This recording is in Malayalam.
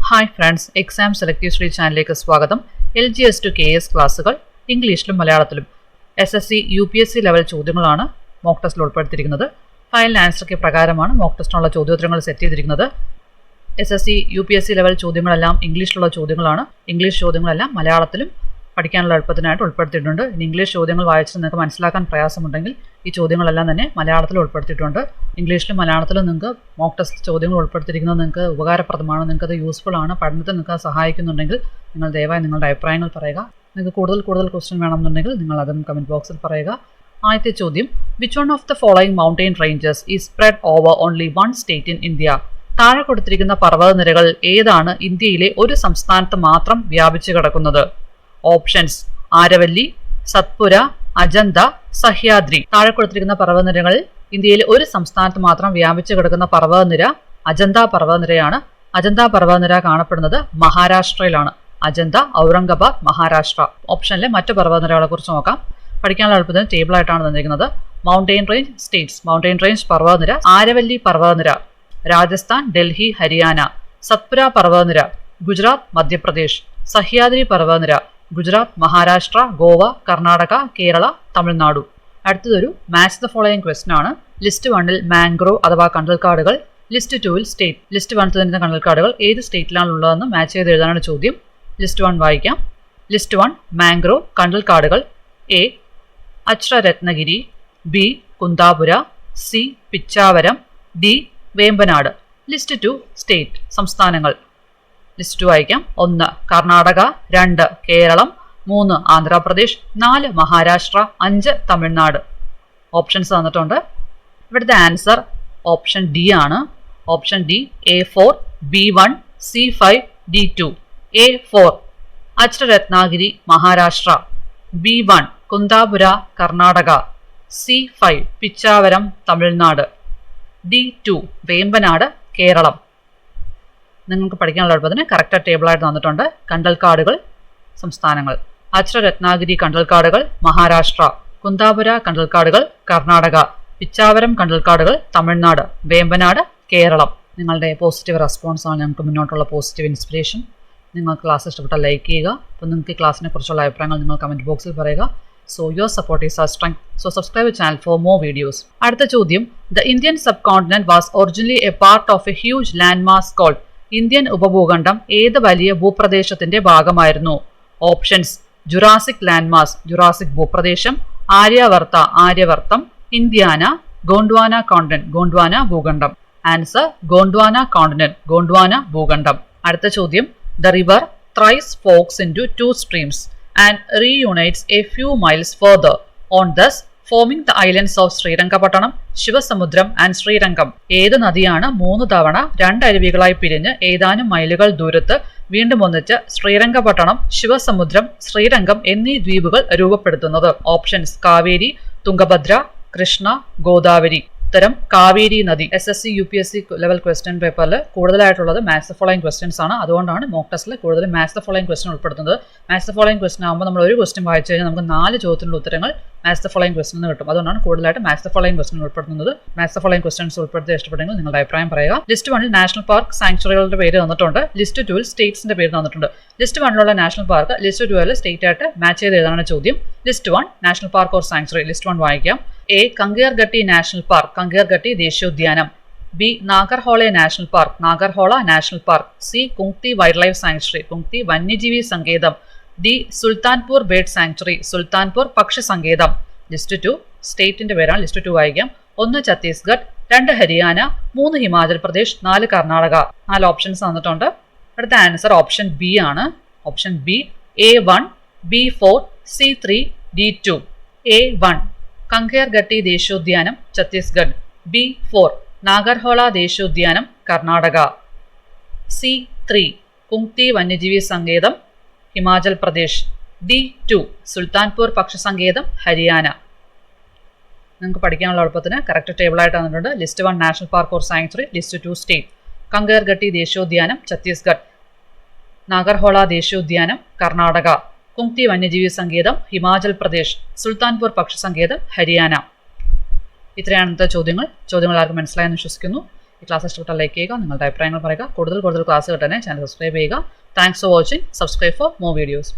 Hi friends, exam selective Shri ചാനലിലേക്ക് സ്വാഗതം. LGS to KS ക്ലാസ്സുകൾ ഇംഗ്ലീഷിലും മലയാളത്തിലും SSC UPSC ലെവൽ ചോദ്യങ്ങളാണ് മോക്ക് ടെസ്റ്റിൽ ഉൾപ്പെടുത്തിയിരിക്കുന്നത്. ഫൈനൽ ആൻസർ കീ പ്രകാരമാണ് മോക്ക് ടെസ്റ്റിനുള്ള ചോദ്യോത്തരങ്ങൾ സെറ്റ് ചെയ്തിരിക്കുന്നത്. SSC UPSC ലെവൽ ചോദ്യങ്ങളെല്ലാം ഇംഗ്ലീഷിലുള്ള ചോദ്യങ്ങളാണ്. ഇംഗ്ലീഷ് ചോദ്യങ്ങളെല്ലാം മലയാളത്തിലും പഠിക്കാനുള്ള എളുപ്പത്തിനായിട്ട് ഉൾപ്പെടുത്തിയിട്ടുണ്ട്. ഇംഗ്ലീഷ് ചോദ്യങ്ങൾ വായിച്ച് നിങ്ങൾക്ക് മനസ്സിലാക്കാൻ പ്രയാസമുണ്ടെങ്കിൽ ഈ ചോദ്യങ്ങളെല്ലാം തന്നെ മലയാളത്തിൽ ഉൾപ്പെടുത്തിയിട്ടുണ്ട്. ഇംഗ്ലീഷിലും മലയാളത്തിലും നിങ്ങൾക്ക് മോക്ക് ടെസ്റ്റ് ചോദ്യങ്ങൾ ഉൾപ്പെടുത്തിയിരിക്കുന്നത് നിങ്ങൾക്ക് ഉപകാരപ്രദമാണ്, നിങ്ങൾക്കത് യൂസ്ഫുൾ ആണ്, പഠനത്തിൽ നിങ്ങൾക്ക് സഹായിക്കുന്നുണ്ടെങ്കിൽ നിങ്ങൾ ദയവായി നിങ്ങളുടെ അഭിപ്രായങ്ങൾ പറയുക. നിങ്ങൾക്ക് കൂടുതൽ ക്വസ്റ്റ്യൻ വേണമെന്നുണ്ടെങ്കിൽ നിങ്ങൾ അതും കമൻറ്റ് ബോക്സിൽ പറയുക. ആദ്യത്തെ ചോദ്യം, which one of the following mountain ranges is spread over only one state in India? താഴെ കൊടുത്തിരിക്കുന്ന പർവ്വതനിരകൾ ഏതാണ് ഇന്ത്യയിലെ ഒരു സംസ്ഥാനത്ത് മാത്രം വ്യാപിച്ചു കിടക്കുന്നത്? ഓപ്ഷൻസ്: ആരവല്ലി, സത്പുര, അജന്ത, സഹ്യാദ്രി. താഴെ കൊടുത്തിരിക്കുന്ന പർവ്വതനിരകളിൽ ഇന്ത്യയിലെ ഒരു സംസ്ഥാനത്ത് മാത്രം വ്യാപിച്ചു കിടക്കുന്ന പർവ്വതനിര അജന്ത പർവ്വതനിരയാണ്. അജന്ത പർവ്വതനിര കാണപ്പെടുന്നത് മഹാരാഷ്ട്രയിലാണ്. അജന്ത, ഔറംഗാബാദ്, മഹാരാഷ്ട്ര. ഓപ്ഷനിലെ മറ്റു പർവ്വതനിരകളെ കുറിച്ച് നോക്കാം. പഠിക്കാനുള്ള എളുപ്പത്തിന് ടേബിളായിട്ടാണ് തന്നിരിക്കുന്നത്. Mountain range states. Mountain range പർവ്വതനിര: ആരവല്ലി പർവ്വതനിര രാജസ്ഥാൻ, ഡൽഹി, ഹരിയാന. സത്പുര പർവ്വതനിര ഗുജറാത്ത്, മധ്യപ്രദേശ്. സഹ്യാദ്രി പർവ്വതനിര ഗുജറാത്ത്, മഹാരാഷ്ട്ര, ഗോവ, കർണാടക, കേരള, തമിഴ്നാടു. അടുത്തതൊരു മാച്ച് ദ ഫോളോയിങ് ക്വസ്റ്റൻ ആണ്. ലിസ്റ്റ് 1 മാംഗ്രോവ് അഥവാ കണ്ടൽക്കാടുകൾ, ലിസ്റ്റ് 2 സ്റ്റേറ്റ്. ലിസ്റ്റ് 1 തരുന്ന കണ്ടൽക്കാടുകൾ ഏത് സ്റ്റേറ്റിലാണ് ഉള്ളതെന്ന് മാച്ച് ചെയ്ത് എഴുതാനാണ് ചോദ്യം. ലിസ്റ്റ് 1 വായിക്കാം. ലിസ്റ്റ് 1 മാംഗ്രോവ് കണ്ടൽക്കാടുകൾ: A Achra Ratnagiri, B Kundapura, C Pichavaram, D Vembanad. List 2 state സംസ്ഥാനങ്ങൾ. ലിസ്റ്റ് 2 വായിക്കാം. 1 കർണാടക, 2 കേരളം, 3 ആന്ധ്രാപ്രദേശ്, 4 മഹാരാഷ്ട്ര, 5 തമിഴ്നാട്. ഓപ്ഷൻസ് തന്നിട്ടുണ്ട്. ഇവിടുത്തെ ആൻസർ ഓപ്ഷൻ ഡി ആണ്. Option D A4, B1, C5, D2. A4 Achra Ratnagiri Maharashtra, B1 Kundapura Karnataka, C5 Pichavaram Tamil Nadu, D2 Vembanad Keralam. നിങ്ങൾക്ക് പഠിക്കാനുള്ള എളുപ്പത്തിന് കറക്റ്റ് ടേബിളായിട്ട് തന്നിട്ടുണ്ട്. കണ്ടൽക്കാടുകൾ സംസ്ഥാനങ്ങൾ: അച്ഛരത്നാഗിരി കണ്ടൽക്കാടുകൾ മഹാരാഷ്ട്ര, കുന്താപുര കണ്ടൽക്കാടുകൾ കർണാടക, പിച്ചാവരം കണ്ടൽക്കാടുകൾ തമിഴ്നാട്, വേമ്പനാട് കേരളം. നിങ്ങളുടെ പോസിറ്റീവ് റെസ്പോൺസാണ് ഞങ്ങൾക്ക് മുന്നോട്ടുള്ള പോസിറ്റീവ് ഇൻസ്പിറേഷൻ. നിങ്ങൾ ക്ലാസ് ഇഷ്ടപ്പെട്ടാൽ ലൈക്ക് ചെയ്യുക. അപ്പോൾ നിങ്ങൾക്ക് ക്ലാസ്സിനെ കുറിച്ചുള്ള അഭിപ്രായങ്ങൾ നിങ്ങൾ കമൻറ്റ് ബോക്സിൽ പറയുക. So your support is our strength. So subscribe to channel for more videos. അടുത്ത ചോദ്യം, the Indian subcontinent was originally a part of a huge landmass called. Indian ഉപഭൂഖണ്ഡം ഏത് വലിയ ഭൂപ്രദേശത്തിന്റെ ഭാഗമായിരുന്നു? ഓപ്ഷൻസ്: ജുറാസിക് ലാൻഡ്മാസ് ജുറാസിക് ഭൂപ്രദേശം, ആര്യവർത്ത ആര്യവർത്തം, ഇന്ത്യാന, ഗോണ്ട്വാന കോണ്ടിനെന്റ് ഗോണ്ട്വാന ഭൂഖണ്ഡം. ആൻസർ ഗോണ്ട്വാന കോണ്ടിനെന്റ് ഗോണ്ട്വാന ഭൂഖണ്ഡം. അടുത്ത ചോദ്യം, the river thrice forks into 2 streams and reunites a few miles further on thus forming the islands of Srirangapatnam, Shivasamudram and Srirangam. ഏത് നദിയാണ് 3 തവണ 2 അരുവികളായി പിരിഞ്ഞ് ഏതാനും മൈലുകൾ ദൂരത്ത് വീണ്ടും ഒന്നിച്ച് ശ്രീരംഗപട്ടണം, ശിവസമുദ്രം, ശ്രീരംഗം എന്നീ ദ്വീപുകൾ രൂപപ്പെടുത്തുന്നത്? ഓപ്ഷൻസ്: കാവേരി, തുംഗഭദ്ര, കൃഷ്ണ, ഗോദാവരി. ഉത്തരം കാവേരി നദി. SSC UPSC ലെവൽ ക്വസ്റ്റ്യൻ പേപ്പറിൽ കൂടുതലായിട്ടുള്ളത് മാച്ച് ദ ഫോളോയിങ് ക്വസ്റ്റ്യൻസ് ആണ്. അതുകൊണ്ടാണ് മോക്ക് ടെസ്റ്റിൽ കൂടുതൽ മാച്ച് ദ ഫോളോയിങ് ക്വസ്റ്റ്യൻ ഉൾപ്പെടുത്തുന്നത്. മാച്ച് ദ ഫോളോയിങ് ക്വസ്റ്റ്യൻ ആകുമ്പോൾ നമ്മൾ ഒരു ക്വസ്റ്റ്യൻ വായിച്ചു കഴിഞ്ഞാൽ നമുക്ക് 4 ചോദ്യത്തിനുള്ള ഉത്തരങ്ങൾ മാച്ച് ദ ഫോളോയിങ് ക്വസ്റ്റ്യൻ കിട്ടും. അതുകൊണ്ടാണ് കൂടുതലായിട്ട് മാച്ച് ദ ഫോളോയിങ് ക്വസ്റ്റ്യൻ ഉൾപ്പെടുത്തുന്നത്. മാച്ച് ദ ഫോളോയിങ് ക്വസ്റ്റ്യൻസ് ഉൾപ്പെടുത്തി ഇഷ്ടപ്പെട്ടെങ്കിൽ നിങ്ങളുടെ അഭിപ്രായം പറയുക. ലിസ്റ്റ് 1 നാഷണൽ പാർക്ക് സാങ്ച്വറികളുടെ പേര് തന്നിട്ടുണ്ട്. ലിസ്റ്റ് 2 സ്റ്റേറ്റ്സിന്റെ പേര് തന്നിട്ടുണ്ട്. List 1 national park list 2 state ആയിട്ട് മാച്ച് ചെയ്ത് എഴുതാനാണ് ചോദ്യം. List 1 national park or sanctuary. List 1 വായിക്കാം. എ കങ്കേർഗട്ടി നാഷണൽ പാർക്ക് കങ്കേർഗട്ടി ദേശീയോദ്യാനം, B Nagarhole national park Nagarhole national park, C കുങ്തി wild life sanctuary കുങ്തി വന്യജീവി സങ്കേതം, D Sultanpur bird sanctuary Sultanpur പക്ഷി സങ്കേതം. ലിസ്റ്റ് 2 സ്റ്റേറ്റിന്റെ പേരാണ്. ലിസ്റ്റ് 2 വായിക്കാം. 1 ഛത്തീസ്ഗഡ്, 2 ഹരിയാന, 3 ഹിമാചൽ പ്രദേശ്, 4 കർണാടക. 4 ഓപ്ഷൻസ് തന്നിട്ടുണ്ട്. അടുത്ത ആൻസർ ഓപ്ഷൻ ബി ആണ്. Option B A1, B4, C3, D2. A1 കങ്കേർഗട്ടി ദേശീയോദ്യാനം ഛത്തീസ്ഗഡ്, B4 നാഗർഹോള ദേശീയോദ്യാനം കർണാടക, C3 കുങ്തി വന്യജീവി സങ്കേതം ഹിമാചൽ പ്രദേശ്, D2 സുൽത്താൻപൂർ പക്ഷി സങ്കേതം ഹരിയാന. നിങ്ങൾക്ക് പഠിക്കാനുള്ള എളുപ്പത്തിന് കറക്റ്റ് ടേബിളായിട്ട് തന്നിട്ടുണ്ട്. List 1 national park or sanctuary, list 2 state. Kanger Ghati ദേശീയോദ്യാനം ഛത്തീസ്ഗഡ്, നാഗർഹോള ദേശീയോദ്യാനം കർണാടക, കുങ്തി വന്യജീവി സങ്കേതം ഹിമാചൽ പ്രദേശ്, സുൽത്താൻപൂർ പക്ഷി സങ്കേതം ഹരിയാന. ഇത്രയാണ് ഇന്നത്തെ ചോദ്യങ്ങൾ. ചോദ്യങ്ങൾ ആർക്കും മനസ്സിലായെന്ന് വിശ്വസിക്കുന്നു. ഈ ക്ലാസ് ഇഷ്ടപ്പെട്ടാൽ ലൈക്ക് ചെയ്യുക, നിങ്ങളുടെ അഭിപ്രായങ്ങൾ പറയുക. കൂടുതൽ ക്ലാസ് കിട്ടാൻ ചാനൽ സബ്സ്ക്രൈബ് ചെയ്യുക. Thanks for watching. Subscribe for more videos.